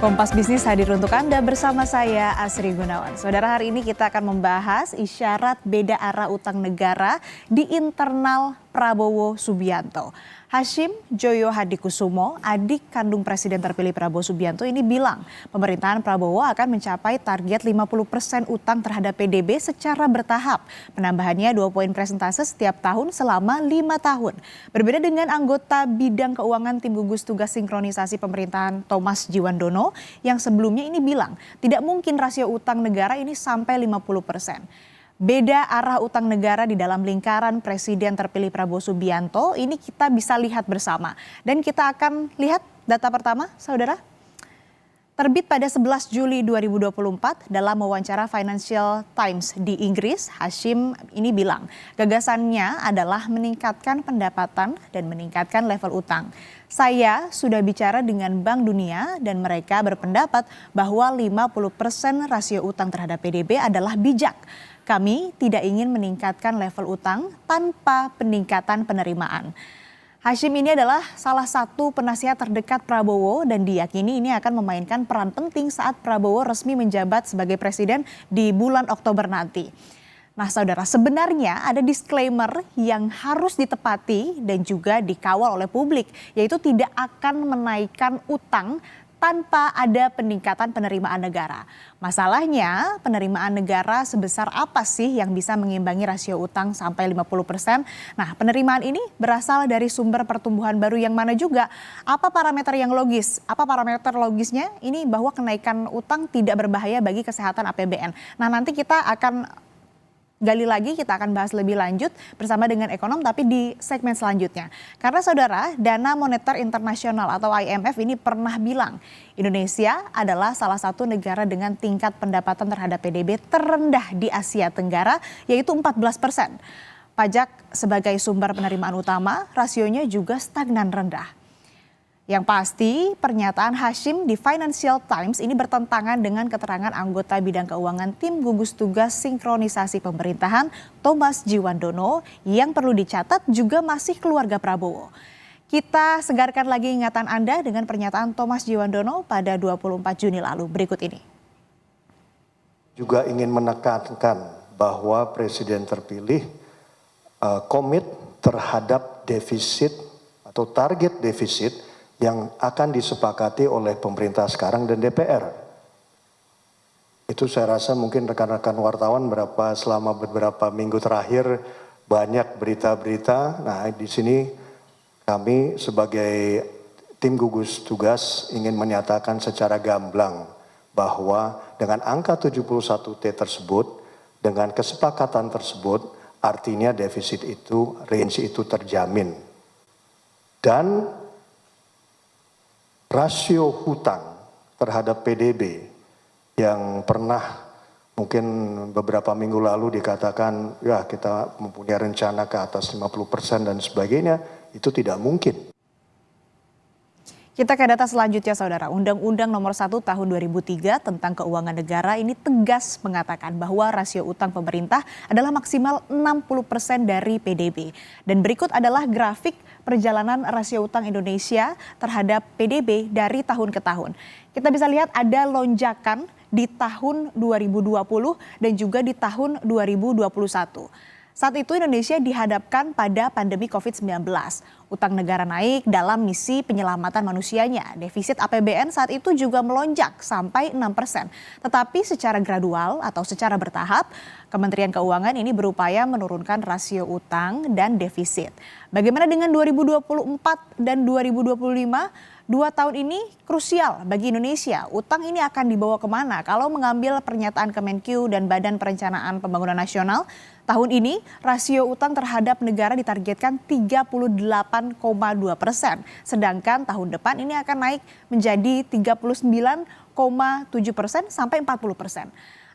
Kompas Bisnis hadir untuk Anda bersama saya Asri Gunawan. Saudara, hari ini kita akan membahas isyarat beda arah utang negara di internal Prabowo Subianto. Hashim Joyo Hadikusumo, adik kandung Presiden terpilih Prabowo Subianto ini bilang pemerintahan Prabowo akan mencapai target 50% utang terhadap PDB secara bertahap. Penambahannya 2 poin persentase setiap tahun selama 5 tahun. Berbeda dengan anggota bidang keuangan tim gugus tugas sinkronisasi pemerintahan Thomas Jiwandono yang sebelumnya ini bilang tidak mungkin rasio utang negara ini sampai 50%. Beda arah utang negara di dalam lingkaran Presiden terpilih Prabowo Subianto ini kita bisa lihat bersama. Dan kita akan lihat data pertama, saudara. Terbit pada 11 Juli 2024 dalam wawancara Financial Times di Inggris, Hashim ini bilang gagasannya adalah meningkatkan pendapatan dan meningkatkan level utang. Saya sudah bicara dengan Bank Dunia dan mereka berpendapat bahwa 50% rasio utang terhadap PDB adalah bijak. Kami tidak ingin meningkatkan level utang tanpa peningkatan penerimaan. Hashim ini adalah salah satu penasihat terdekat Prabowo dan diyakini ini akan memainkan peran penting saat Prabowo resmi menjabat sebagai presiden di bulan Oktober nanti. Nah saudara, sebenarnya ada disclaimer yang harus ditepati dan juga dikawal oleh publik, yaitu tidak akan menaikkan utang tanpa ada peningkatan penerimaan negara. Masalahnya penerimaan negara sebesar apa sih yang bisa mengimbangi rasio utang sampai 50%? Nah, penerimaan ini berasal dari sumber pertumbuhan baru yang mana juga? Apa parameter yang logis? Apa parameter logisnya? Ini bahwa kenaikan utang tidak berbahaya bagi kesehatan APBN. Nah, nanti kita akan gali lagi, kita akan bahas lebih lanjut bersama dengan ekonom tapi di segmen selanjutnya. Karena saudara, Dana Moneter Internasional atau IMF ini pernah bilang Indonesia adalah salah satu negara dengan tingkat pendapatan terhadap PDB terendah di Asia Tenggara, yaitu 14%. Pajak sebagai sumber penerimaan utama, rasionya juga stagnan rendah. Yang pasti, pernyataan Hashim di Financial Times ini bertentangan dengan keterangan anggota bidang keuangan tim gugus tugas sinkronisasi pemerintahan Thomas Jiwandono yang perlu dicatat juga masih keluarga Prabowo. Kita segarkan lagi ingatan Anda dengan pernyataan Thomas Jiwandono pada 24 Juni lalu. Berikut ini. Juga ingin menekankan bahwa Presiden terpilih komit terhadap defisit atau target defisit yang akan disepakati oleh pemerintah sekarang dan DPR. Itu saya rasa mungkin rekan-rekan wartawan selama beberapa minggu terakhir banyak berita-berita. Nah, di sini kami sebagai tim gugus tugas ingin menyatakan secara gamblang bahwa dengan angka 71T tersebut, dengan kesepakatan tersebut, artinya defisit itu, range itu terjamin. Dan rasio hutang terhadap PDB yang pernah mungkin beberapa minggu lalu dikatakan ya kita mempunyai rencana ke atas 50% dan sebagainya, itu tidak mungkin. Kita ke data selanjutnya saudara. Undang-Undang nomor 1 tahun 2003 tentang keuangan negara ini tegas mengatakan bahwa rasio utang pemerintah adalah maksimal 60% dari PDB. Dan berikut adalah grafik perjalanan rasio utang Indonesia terhadap PDB dari tahun ke tahun. Kita bisa lihat ada lonjakan di tahun 2020 dan juga di tahun 2021. Saat itu Indonesia dihadapkan pada pandemi COVID-19. Utang negara naik dalam misi penyelamatan manusianya. Defisit APBN saat itu juga melonjak sampai 6%. Tetapi secara gradual atau secara bertahap, Kementerian Keuangan ini berupaya menurunkan rasio utang dan defisit. Bagaimana dengan 2024 dan 2025? 2 tahun ini krusial bagi Indonesia. Utang ini akan dibawa kemana? Kalau mengambil pernyataan Kemenkyu dan Badan Perencanaan Pembangunan Nasional, tahun ini rasio utang terhadap negara ditargetkan 38,2%. Sedangkan tahun depan ini akan naik menjadi 39,7% sampai 40%.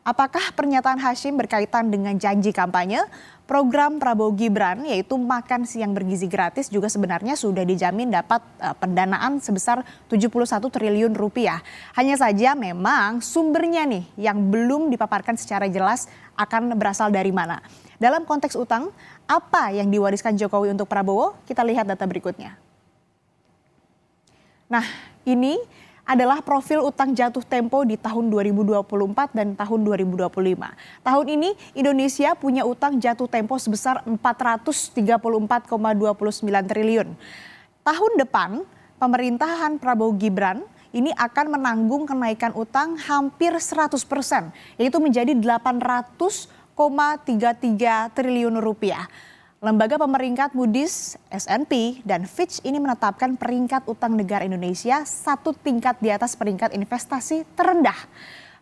Apakah pernyataan Hashim berkaitan dengan janji kampanye? Program Prabowo Gibran yaitu makan siang bergizi gratis juga sebenarnya sudah dijamin dapat pendanaan sebesar 71 triliun rupiah. Hanya saja memang sumbernya nih yang belum dipaparkan secara jelas akan berasal dari mana. Dalam konteks utang, apa yang diwariskan Jokowi untuk Prabowo? Kita lihat data berikutnya. Nah, ini adalah profil utang jatuh tempo di tahun 2024 dan tahun 2025. Tahun ini Indonesia punya utang jatuh tempo sebesar 434,29 triliun. Tahun depan, pemerintahan Prabowo Gibran ini akan menanggung kenaikan utang hampir 100%, yaitu menjadi 800,33 triliun rupiah. Lembaga pemeringkat Moody's, S&P, dan Fitch ini menetapkan peringkat utang negara Indonesia satu tingkat di atas peringkat investasi terendah.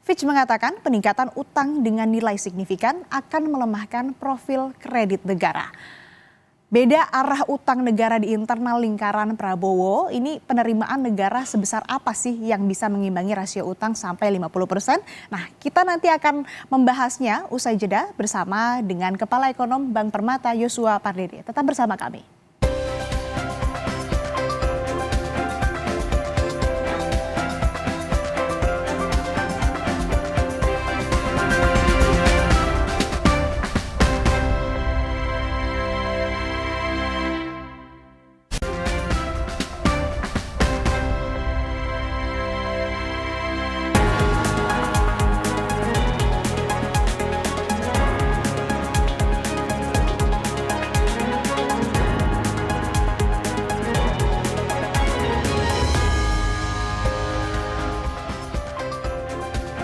Fitch mengatakan peningkatan utang dengan nilai signifikan akan melemahkan profil kredit negara. Beda arah utang negara di internal lingkaran Prabowo, ini penerimaan negara sebesar apa sih yang bisa mengimbangi rasio utang sampai 50%? Nah, kita nanti akan membahasnya usai jeda bersama dengan Kepala Ekonom Bank Permata Yosua Pardede. Tetap bersama kami.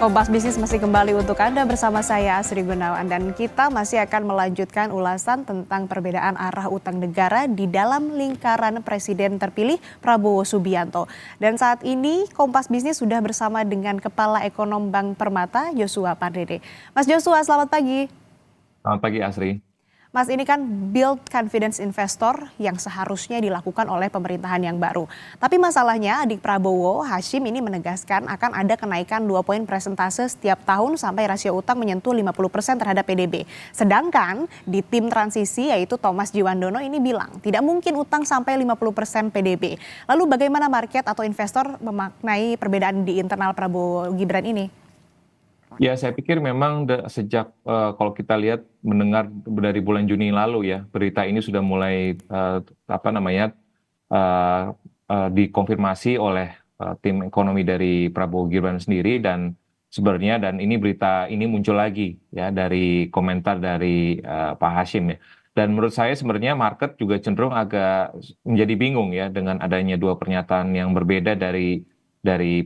Kompas Bisnis masih kembali untuk Anda bersama saya Asri Gunawan dan kita masih akan melanjutkan ulasan tentang perbedaan arah utang negara di dalam lingkaran Presiden terpilih Prabowo Subianto. Dan saat ini Kompas Bisnis sudah bersama dengan Kepala Ekonom Bank Permata Yosua Pardede. Mas Yosua, selamat pagi. Selamat pagi Asri. Mas, ini kan build confidence investor yang seharusnya dilakukan oleh pemerintahan yang baru. Tapi masalahnya adik Prabowo, Hashim ini menegaskan akan ada kenaikan 2 poin persentase setiap tahun sampai rasio utang menyentuh 50% terhadap PDB. Sedangkan di tim transisi yaitu Thomas Jiwandono ini bilang tidak mungkin utang sampai 50% PDB. Lalu bagaimana market atau investor memaknai perbedaan di internal Prabowo Gibran ini? Ya, saya pikir memang sejak kalau kita lihat mendengar dari bulan Juni lalu ya, berita ini sudah mulai dikonfirmasi oleh tim ekonomi dari Prabowo Gibran sendiri dan sebenarnya ini berita ini muncul lagi ya dari komentar dari Pak Hashim ya. Dan menurut saya sebenarnya market juga cenderung agak menjadi bingung ya dengan adanya dua pernyataan yang berbeda dari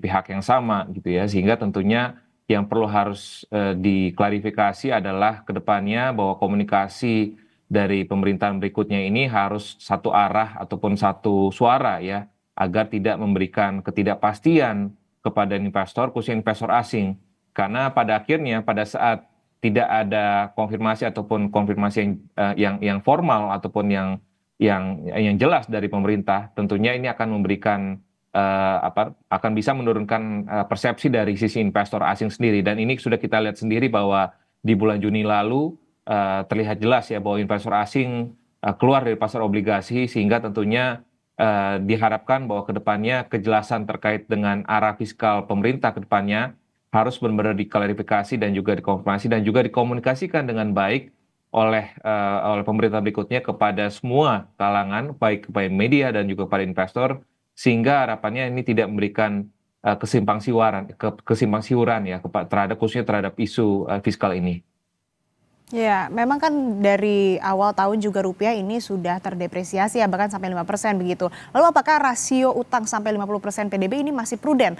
pihak yang sama gitu ya, sehingga tentunya yang perlu harus diklarifikasi adalah ke depannya bahwa komunikasi dari pemerintahan berikutnya ini harus satu arah ataupun satu suara ya, agar tidak memberikan ketidakpastian kepada investor, khususnya investor asing. Karena pada akhirnya pada saat tidak ada konfirmasi ataupun konfirmasi yang formal ataupun yang jelas dari pemerintah, tentunya ini akan memberikan akan bisa menurunkan persepsi dari sisi investor asing sendiri. Dan ini sudah kita lihat sendiri bahwa di bulan Juni lalu terlihat jelas ya bahwa investor asing keluar dari pasar obligasi, sehingga tentunya diharapkan bahwa kedepannya kejelasan terkait dengan arah fiskal pemerintah kedepannya harus benar-benar diklarifikasi dan juga dikonfirmasi dan juga dikomunikasikan dengan baik oleh pemerintah berikutnya kepada semua kalangan, baik kepada media dan juga kepada investor, sehingga harapannya ini tidak memberikan kesimpang siuran ya khususnya terhadap isu fiskal ini. Ya, memang kan dari awal tahun juga rupiah ini sudah terdepresiasi ya, bahkan sampai 5% begitu. Lalu apakah rasio utang sampai 50% PDB ini masih prudent?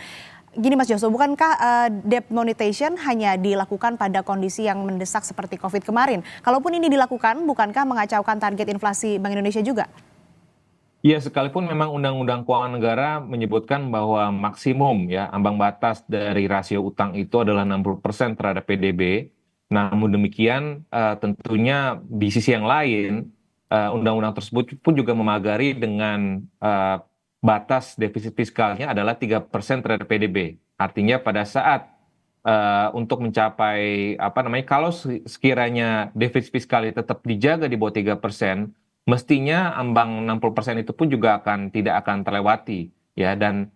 Gini Mas Joso, bukankah debt monetization hanya dilakukan pada kondisi yang mendesak seperti COVID kemarin? Kalaupun ini dilakukan, bukankah mengacaukan target inflasi Bank Indonesia juga? Ya, sekalipun memang Undang-Undang Keuangan Negara menyebutkan bahwa maksimum ya ambang batas dari rasio utang itu adalah 60% terhadap PDB. Namun demikian tentunya di sisi yang lain undang-undang tersebut pun juga memagari dengan batas defisit fiskalnya adalah 3% terhadap PDB. Artinya pada saat untuk mencapai kalau sekiranya defisit fiskalnya tetap dijaga di bawah 3%, mestinya ambang 60% itu pun juga tidak akan terlewati ya. Dan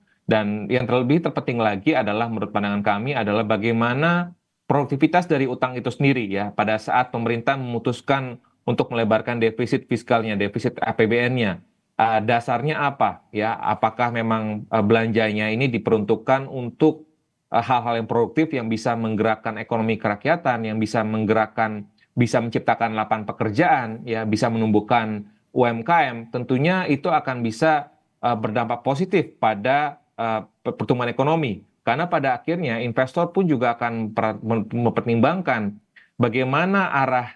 yang terlebih terpenting lagi adalah menurut pandangan kami adalah bagaimana produktivitas dari utang itu sendiri ya pada saat pemerintah memutuskan untuk melebarkan defisit fiskalnya, defisit APBN-nya. dasarnya apa ya? Apakah memang belanjanya ini diperuntukkan untuk hal-hal yang produktif yang bisa menggerakkan ekonomi kerakyatan, yang bisa menciptakan lapangan pekerjaan, ya, bisa menumbuhkan UMKM, tentunya itu akan bisa berdampak positif pada pertumbuhan ekonomi. Karena pada akhirnya investor pun juga akan mempertimbangkan bagaimana arah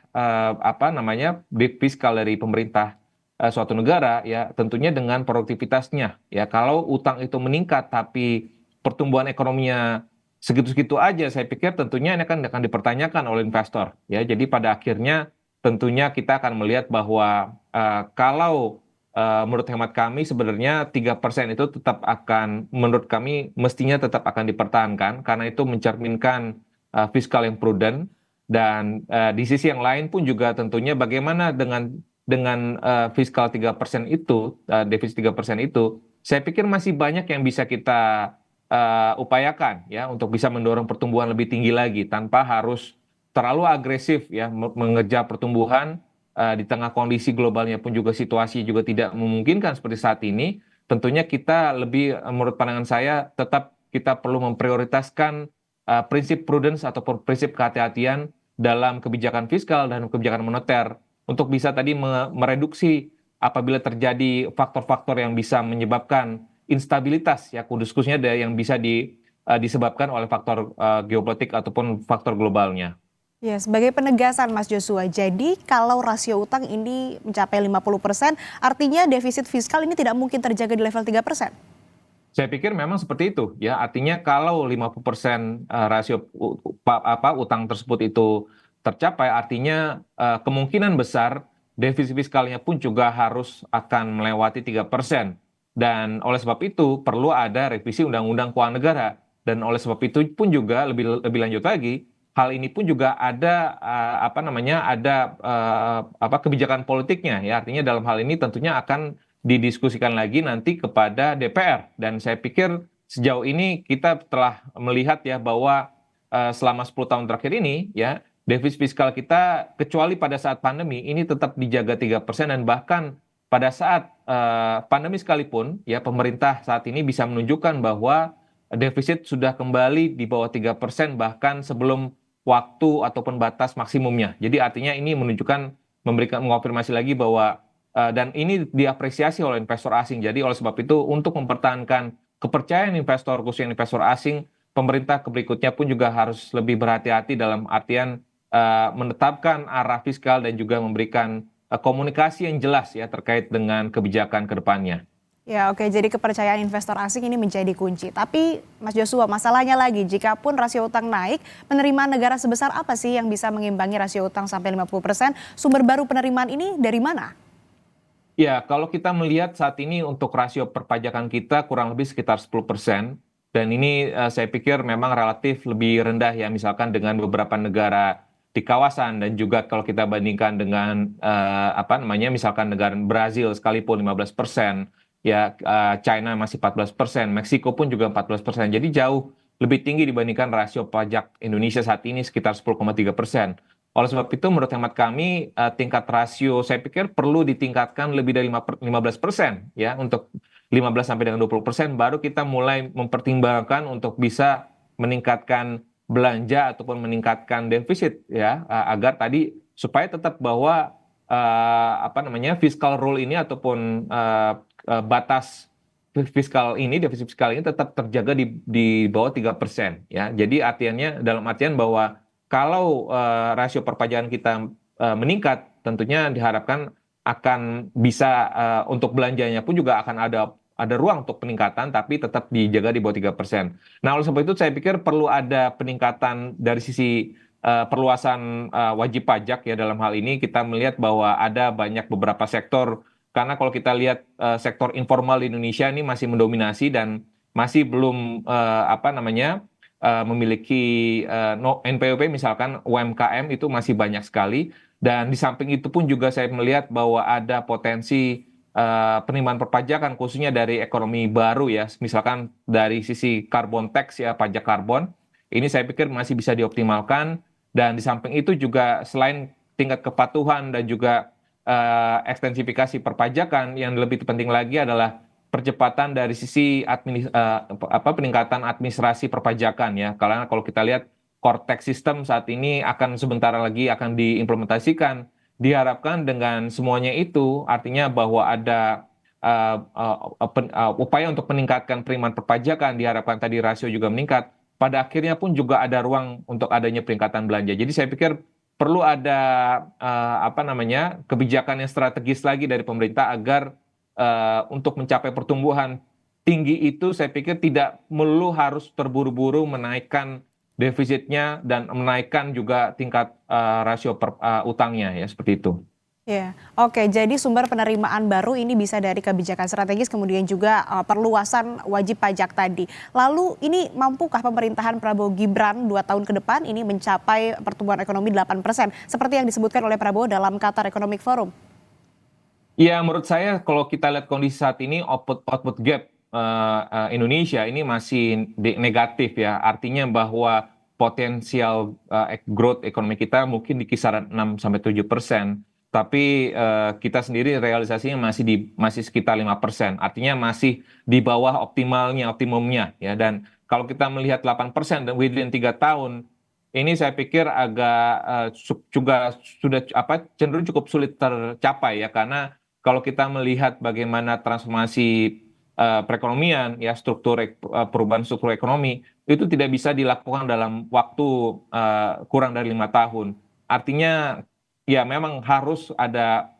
apa namanya fiskal dari pemerintah suatu negara, ya, tentunya dengan produktivitasnya. Ya, kalau utang itu meningkat tapi pertumbuhan ekonominya segitu-segitu aja, saya pikir tentunya ini akan dipertanyakan oleh investor. Ya, jadi pada akhirnya tentunya kita akan melihat bahwa kalau menurut hemat kami sebenarnya 3% itu tetap akan, menurut kami mestinya tetap akan dipertahankan karena itu mencerminkan fiskal yang prudent. Dan di sisi yang lain pun juga tentunya bagaimana dengan fiskal 3% itu, defisit 3% itu, saya pikir masih banyak yang bisa kita upayakan ya untuk bisa mendorong pertumbuhan lebih tinggi lagi tanpa harus terlalu agresif ya mengejar pertumbuhan di tengah kondisi globalnya pun juga situasi juga tidak memungkinkan seperti saat ini. Tentunya kita lebih, menurut pandangan saya, tetap kita perlu memprioritaskan prinsip prudence ataupun prinsip kehati-hatian dalam kebijakan fiskal dan kebijakan moneter untuk bisa tadi mereduksi apabila terjadi faktor-faktor yang bisa menyebabkan instabilitas ya, khususnya yang bisa disebabkan oleh faktor geopolitik ataupun faktor globalnya. Ya, sebagai penegasan Mas Joshua, jadi kalau rasio utang ini mencapai 50%, artinya defisit fiskal ini tidak mungkin terjaga di level 3%? Saya pikir memang seperti itu ya. Artinya kalau 50% rasio utang tersebut itu tercapai, artinya kemungkinan besar defisit fiskalnya pun juga harus akan melewati 3%. Dan oleh sebab itu perlu ada revisi Undang-Undang Keuangan Negara. Dan oleh sebab itu pun juga lebih lanjut lagi, hal ini pun juga ada apa namanya, ada apa kebijakan politiknya ya. Artinya dalam hal ini tentunya akan didiskusikan lagi nanti kepada DPR. Dan saya pikir sejauh ini kita telah melihat ya bahwa selama 10 tahun terakhir ini ya defisit fiskal kita kecuali pada saat pandemi ini tetap dijaga 3% dan bahkan pada saat pandemi sekalipun ya pemerintah saat ini bisa menunjukkan bahwa defisit sudah kembali di bawah 3% bahkan sebelum waktu ataupun batas maksimumnya. Jadi artinya ini memberikan mengonfirmasi lagi bahwa dan ini diapresiasi oleh investor asing. Jadi oleh sebab itu untuk mempertahankan kepercayaan investor, khususnya investor asing, pemerintah berikutnya pun juga harus lebih berhati-hati dalam artian menetapkan arah fiskal dan juga memberikan komunikasi yang jelas ya terkait dengan kebijakan ke depannya. Ya, oke, jadi kepercayaan investor asing ini menjadi kunci. Tapi Mas Joshua, masalahnya lagi, jika pun rasio utang naik, penerimaan negara sebesar apa sih yang bisa mengimbangi rasio utang sampai 50%? Sumber baru penerimaan ini dari mana? Ya, kalau kita melihat saat ini untuk rasio perpajakan kita kurang lebih sekitar 10%, dan ini saya pikir memang relatif lebih rendah ya, misalkan dengan beberapa negara di kawasan, dan juga kalau kita bandingkan dengan apa namanya, misalkan negara Brazil sekalipun 15%, ya China masih 14%, Meksiko pun juga 14%, jadi jauh lebih tinggi dibandingkan rasio pajak Indonesia saat ini sekitar 10,3%. Oleh sebab itu menurut hemat kami tingkat rasio saya pikir perlu ditingkatkan lebih dari 15% ya, untuk 15 sampai dengan 20% baru kita mulai mempertimbangkan untuk bisa meningkatkan belanja ataupun meningkatkan defisit ya, agar tadi supaya tetap bahwa apa namanya fiscal rule ini ataupun batas fiskal ini, defisit fiskal ini tetap terjaga di bawah 3% ya. Jadi artinya dalam artian bahwa kalau rasio perpajakan kita meningkat, tentunya diharapkan akan bisa untuk belanjanya pun juga akan ada ruang untuk peningkatan, tapi tetap dijaga di bawah 3%. Nah, oleh sebab itu saya pikir perlu ada peningkatan dari sisi perluasan wajib pajak ya. Dalam hal ini kita melihat bahwa ada banyak beberapa sektor, karena kalau kita lihat sektor informal di Indonesia ini masih mendominasi dan masih belum apa namanya memiliki NPWP, misalkan UMKM itu masih banyak sekali. Dan di samping itu pun juga saya melihat bahwa ada potensi penerimaan perpajakan khususnya dari ekonomi baru ya, misalkan dari sisi carbon tax ya, pajak karbon ini saya pikir masih bisa dioptimalkan. Dan di samping itu juga selain tingkat kepatuhan dan juga ekstensifikasi perpajakan, yang lebih penting lagi adalah percepatan dari sisi peningkatan administrasi perpajakan ya. Karena kalau kita lihat core tax system saat ini akan sebentar lagi akan diimplementasikan. Diharapkan dengan semuanya itu artinya bahwa ada upaya untuk meningkatkan penerimaan perpajakan, diharapkan tadi rasio juga meningkat. Pada akhirnya pun juga ada ruang untuk adanya peningkatan belanja. Jadi saya pikir perlu ada kebijakan yang strategis lagi dari pemerintah agar untuk mencapai pertumbuhan tinggi itu saya pikir tidak melulu harus terburu-buru menaikkan defisitnya dan menaikkan juga tingkat rasio utangnya ya seperti itu. Ya, oke. Jadi sumber penerimaan baru ini bisa dari kebijakan strategis, kemudian juga perluasan wajib pajak tadi. Lalu ini mampukah pemerintahan Prabowo Gibran 2 tahun ke depan ini mencapai pertumbuhan ekonomi 8%, seperti yang disebutkan oleh Prabowo dalam Qatar Economic Forum? Ya, menurut saya kalau kita lihat kondisi saat ini output gap Indonesia ini masih negatif ya. Artinya bahwa potensial growth ekonomi kita mungkin di kisaran 6-7%. Tapi kita sendiri realisasinya masih sekitar 5%. Artinya masih di bawah optimumnya ya. Dan kalau kita melihat 8% dan within 3 tahun, ini saya pikir agak juga sudah cenderung cukup sulit tercapai ya, karena kalau kita melihat bagaimana transformasi perekonomian ya, perubahan struktur ekonomi itu tidak bisa dilakukan dalam waktu kurang dari 5 tahun. Artinya ya memang harus ada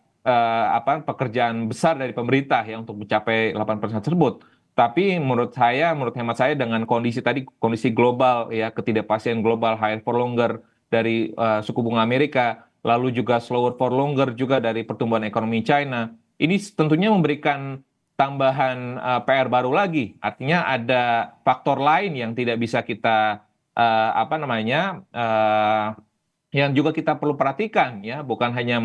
pekerjaan besar dari pemerintah ya untuk mencapai 8% tersebut. Tapi menurut hemat saya dengan kondisi global ya, ketidakpastian global, higher for longer dari suku bunga Amerika, lalu juga slower for longer juga dari pertumbuhan ekonomi China, ini tentunya memberikan tambahan PR baru lagi. Artinya ada faktor lain yang tidak bisa kita yang juga kita perlu perhatikan ya, bukan hanya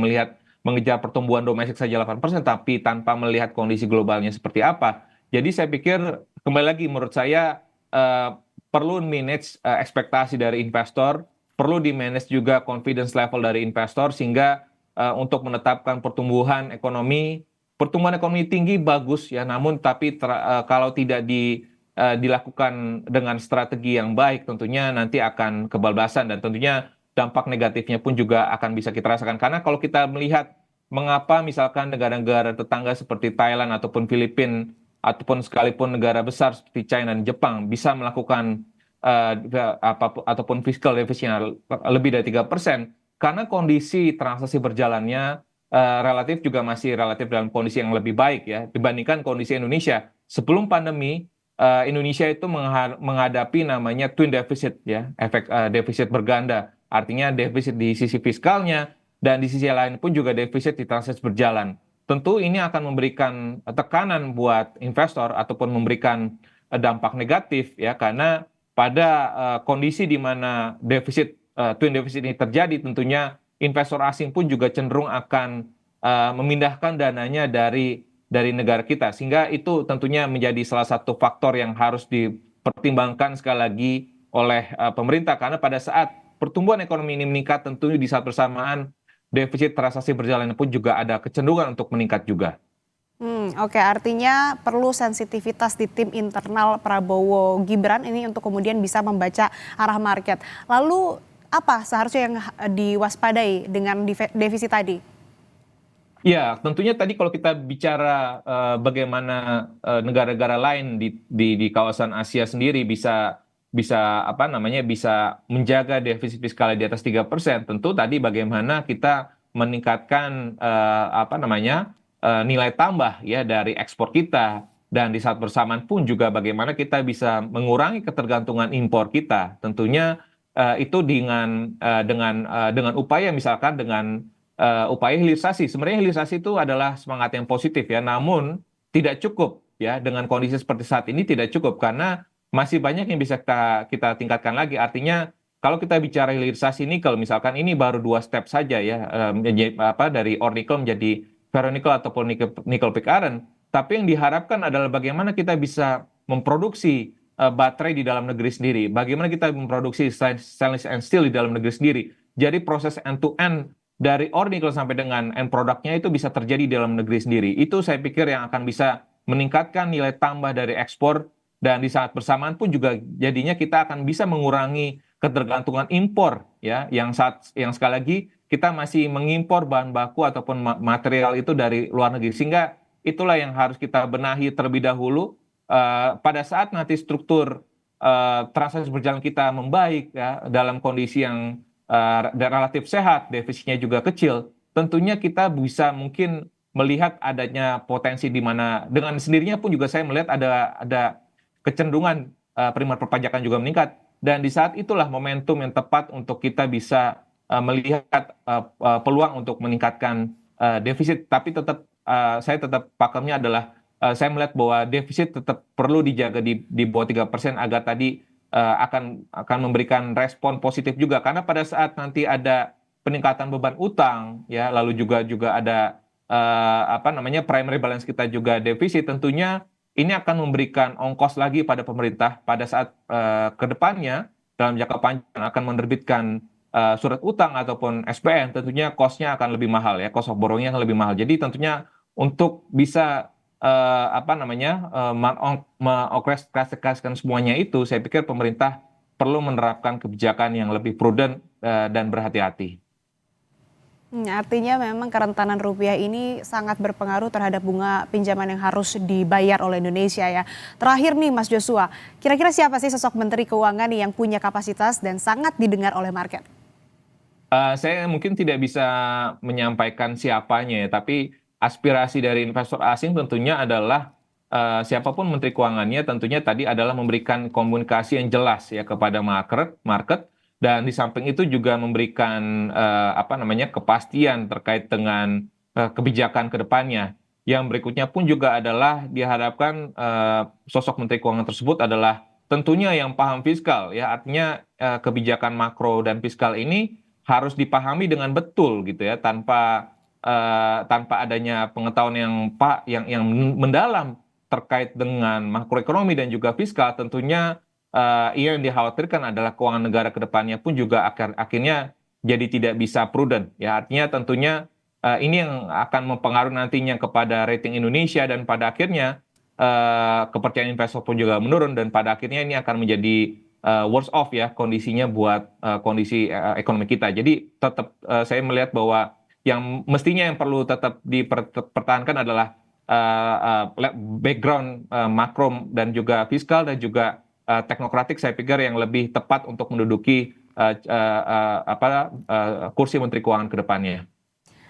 mengejar pertumbuhan domestik saja 8%, tapi tanpa melihat kondisi globalnya seperti apa. Jadi saya pikir kembali lagi menurut saya perlu manage ekspektasi dari investor, perlu di manage juga confidence level dari investor sehingga untuk menetapkan pertumbuhan ekonomi tinggi bagus ya, namun tapi kalau tidak dilakukan dengan strategi yang baik tentunya nanti akan kebablasan dan tentunya dampak negatifnya pun juga akan bisa kita rasakan. Karena kalau kita melihat mengapa misalkan negara-negara tetangga seperti Thailand ataupun Filipina ataupun sekalipun negara besar seperti China dan Jepang bisa melakukan ataupun fiscal deficit lebih dari 3%, karena kondisi transaksi berjalannya masih relatif dalam kondisi yang lebih baik ya dibandingkan kondisi Indonesia. Sebelum pandemi Indonesia itu menghadapi namanya twin deficit ya, efek defisit berganda. Artinya defisit di sisi fiskalnya dan di sisi lain pun juga defisit di transaksi berjalan. Tentu ini akan memberikan tekanan buat investor ataupun memberikan dampak negatif ya, karena pada kondisi di mana twin deficit ini terjadi, tentunya investor asing pun juga cenderung akan memindahkan dananya dari negara kita, sehingga itu tentunya menjadi salah satu faktor yang harus dipertimbangkan sekali lagi oleh pemerintah, karena pada saat pertumbuhan ekonomi ini meningkat, tentunya di saat bersamaan defisit transaksi berjalan pun juga ada kecenderungan untuk meningkat juga. Oke, artinya perlu sensitivitas di tim internal Prabowo Gibran ini untuk kemudian bisa membaca arah market. Lalu apa seharusnya yang diwaspadai dengan defisit tadi? Ya, tentunya tadi kalau kita bicara bagaimana negara-negara lain di kawasan Asia sendiri bisa menjaga defisit fiskal di atas 3%, tentu tadi bagaimana kita meningkatkan nilai tambah ya dari ekspor kita, dan di saat bersamaan pun juga bagaimana kita bisa mengurangi ketergantungan impor kita. Tentunya itu dengan upaya misalkan dengan upaya hilirisasi. Sebenarnya hilirisasi itu adalah semangat yang positif ya, namun tidak cukup ya, dengan kondisi seperti saat ini tidak cukup karena masih banyak yang bisa kita tingkatkan lagi. Artinya kalau kita bicara hilirisasi nikel misalkan, ini baru 2 step saja ya, dari ore nickel menjadi ferronickel ataupun nickel pig iron. Tapi yang diharapkan adalah bagaimana kita bisa memproduksi baterai di dalam negeri sendiri, bagaimana kita memproduksi stainless and steel di dalam negeri sendiri. Jadi proses end to end dari ore nikel sampai dengan end produknya itu bisa terjadi di dalam negeri sendiri. Itu saya pikir yang akan bisa meningkatkan nilai tambah dari ekspor, dan di saat bersamaan pun juga jadinya kita akan bisa mengurangi ketergantungan impor ya, yang sekali lagi kita masih mengimpor bahan baku ataupun material itu dari luar negeri, sehingga itulah yang harus kita benahi terlebih dahulu. Pada saat nanti struktur transaksi berjalan kita membaik ya, dalam kondisi yang relatif sehat, defisitnya juga kecil, tentunya kita bisa mungkin melihat adanya potensi di mana dengan sendirinya pun juga saya melihat ada kecenderungan penerimaan perpajakan juga meningkat, dan di saat itulah momentum yang tepat untuk kita bisa melihat peluang untuk meningkatkan defisit. Tapi tetap saya tetap pakemnya adalah saya melihat bahwa defisit tetap perlu dijaga di bawah 3% agar tadi akan memberikan respon positif juga, karena pada saat nanti ada peningkatan beban utang ya, lalu juga ada apa namanya primary balance kita juga defisit, tentunya ini akan memberikan ongkos lagi pada pemerintah pada saat kedepannya dalam jangka panjang akan menerbitkan surat utang ataupun SPN, tentunya cost-nya akan lebih mahal ya, cost of borrowing-nya akan lebih mahal. Jadi tentunya untuk bisa apa namanya mengoperasikan semuanya itu, saya pikir pemerintah perlu menerapkan kebijakan yang lebih prudent dan berhati-hati. Artinya memang kerentanan rupiah ini sangat berpengaruh terhadap bunga pinjaman yang harus dibayar oleh Indonesia ya. Terakhir nih Mas Joshua, kira-kira siapa sih sosok Menteri Keuangan nih yang punya kapasitas dan sangat didengar oleh market? Saya mungkin tidak bisa menyampaikan siapanya ya, tapi aspirasi dari investor asing tentunya adalah siapapun Menteri Keuangannya tentunya tadi adalah memberikan komunikasi yang jelas ya kepada market, dan di samping itu juga memberikan apa namanya kepastian terkait dengan kebijakan ke depannya. Yang berikutnya pun juga adalah diharapkan sosok Menteri Keuangan tersebut adalah tentunya yang paham fiskal ya, artinya kebijakan makro dan fiskal ini harus dipahami dengan betul gitu ya, tanpa adanya pengetahuan yang mendalam terkait dengan makroekonomi dan juga fiskal. Tentunya yang dikhawatirkan adalah keuangan negara ke depannya pun juga akhirnya jadi tidak bisa prudent ya, artinya tentunya ini yang akan mempengaruhi nantinya kepada rating Indonesia, dan pada akhirnya kepercayaan investor pun juga menurun, dan pada akhirnya ini akan menjadi worse off ya kondisinya buat kondisi ekonomi kita. Jadi tetap saya melihat bahwa yang mestinya yang perlu tetap dipertahankan adalah background makro dan juga fiskal dan juga teknokratik, saya pikir yang lebih tepat untuk menduduki kursi Menteri Keuangan ke depannya.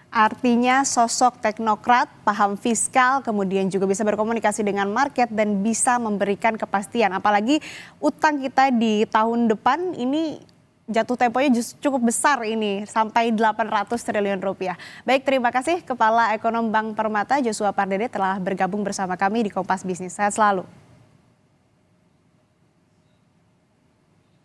Artinya sosok teknokrat, paham fiskal, kemudian juga bisa berkomunikasi dengan market dan bisa memberikan kepastian. Apalagi utang kita di tahun depan ini jatuh temponya cukup besar ini, sampai 800 triliun rupiah. Baik, terima kasih Kepala Ekonom Bank Permata Joshua Pardede telah bergabung bersama kami di Kompas Bisnis. Sehat selalu.